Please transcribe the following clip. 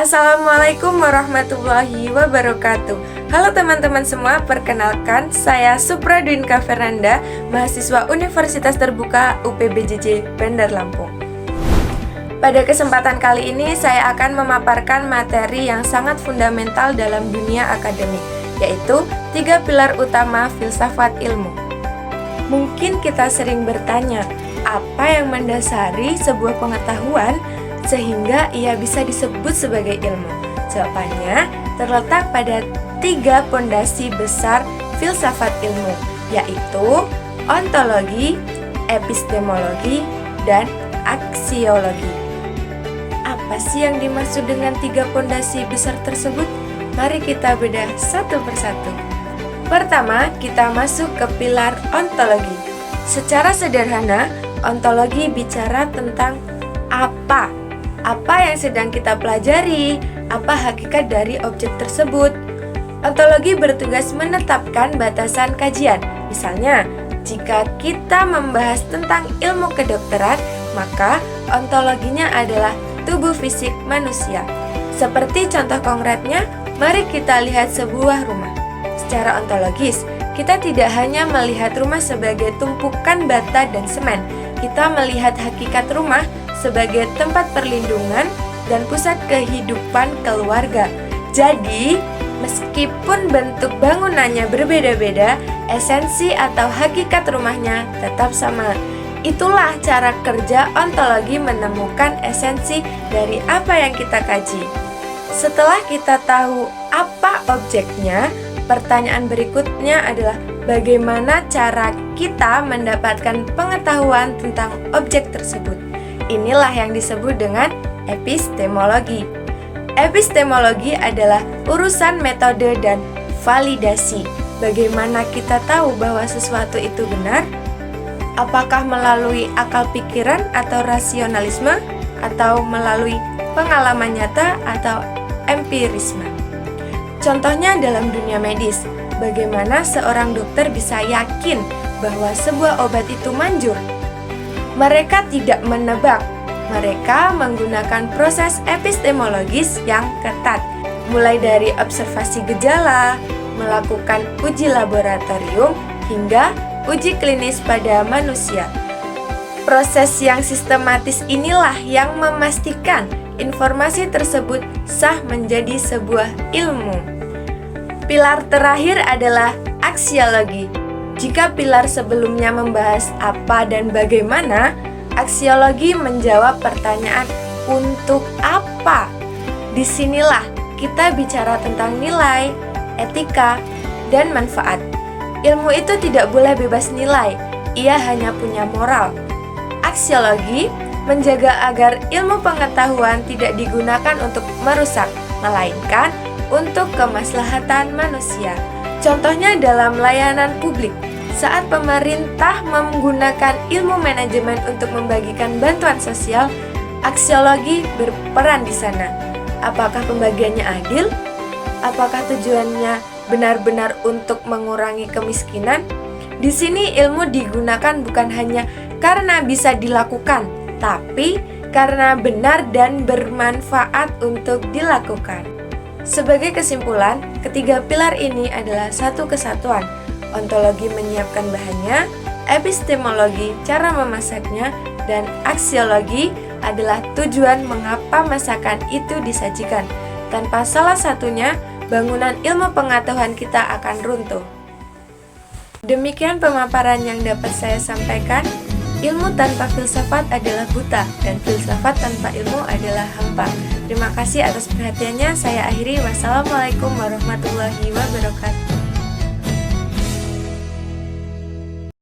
Assalamualaikum warahmatullahi wabarakatuh. Halo teman-teman semua, perkenalkan saya Supradwinka Fernanda, mahasiswa Universitas Terbuka UPBJJ Bandar Lampung. Pada kesempatan kali ini saya akan memaparkan materi yang sangat fundamental dalam dunia akademik, yaitu 3 pilar utama filsafat ilmu. Mungkin kita sering bertanya, apa yang mendasari sebuah pengetahuan sehingga ia bisa disebut sebagai ilmu? Jawabannya terletak pada 3 pondasi besar filsafat ilmu, yaitu ontologi, epistemologi, dan aksiologi. Apa sih yang dimaksud dengan 3 pondasi besar tersebut? Mari kita bedah satu persatu. Pertama, kita masuk ke pilar ontologi. Secara sederhana, ontologi bicara tentang apa yang sedang kita pelajari, apa hakikat dari objek tersebut. Ontologi bertugas menetapkan batasan kajian. Misalnya, jika kita membahas tentang ilmu kedokteran, maka ontologinya adalah tubuh fisik manusia. Seperti contoh konkretnya, mari kita lihat sebuah rumah. Secara ontologis, kita tidak hanya melihat rumah sebagai tumpukan bata dan semen. Kita melihat hakikat rumah sebagai tempat perlindungan dan pusat kehidupan keluarga. Jadi, meskipun bentuk bangunannya berbeda-beda, esensi atau hakikat rumahnya tetap sama. Itulah cara kerja ontologi menemukan esensi dari apa yang kita kaji. Setelah kita tahu apa objeknya, pertanyaan berikutnya adalah bagaimana cara kita mendapatkan pengetahuan tentang objek tersebut. Inilah yang disebut dengan epistemologi. Epistemologi adalah urusan metode dan validasi. Bagaimana kita tahu bahwa sesuatu itu benar? Apakah melalui akal pikiran atau rasionalisme, atau melalui pengalaman nyata atau empirisme? Contohnya dalam dunia medis, bagaimana seorang dokter bisa yakin bahwa sebuah obat itu manjur? Mereka tidak menebak, mereka menggunakan proses epistemologis yang ketat, mulai dari observasi gejala, melakukan uji laboratorium, hingga uji klinis pada manusia. Proses yang sistematis inilah yang memastikan informasi tersebut sah menjadi sebuah ilmu. Pilar terakhir adalah aksiologi. Jika pilar sebelumnya membahas apa dan bagaimana, aksiologi menjawab pertanyaan untuk apa. Disinilah kita bicara tentang nilai, etika, dan manfaat. Ilmu itu tidak boleh bebas nilai, ia hanya punya moral. Aksiologi menjaga agar ilmu pengetahuan tidak digunakan untuk merusak, melainkan untuk kemaslahatan manusia. Contohnya dalam layanan publik, saat pemerintah menggunakan ilmu manajemen untuk membagikan bantuan sosial, aksiologi berperan di sana. Apakah pembagiannya adil? Apakah tujuannya benar-benar untuk mengurangi kemiskinan? Di sini ilmu digunakan bukan hanya karena bisa dilakukan, tapi karena benar dan bermanfaat untuk dilakukan. Sebagai kesimpulan, ketiga pilar ini adalah satu kesatuan. Ontologi menyiapkan bahannya, epistemologi cara memasaknya, dan aksiologi adalah tujuan mengapa masakan itu disajikan. Tanpa salah satunya, bangunan ilmu pengetahuan kita akan runtuh. Demikian pemaparan yang dapat saya sampaikan. Ilmu tanpa filsafat adalah buta, dan filsafat tanpa ilmu adalah hampa. Terima kasih atas perhatiannya. Saya akhiri. Wassalamualaikum warahmatullahi wabarakatuh.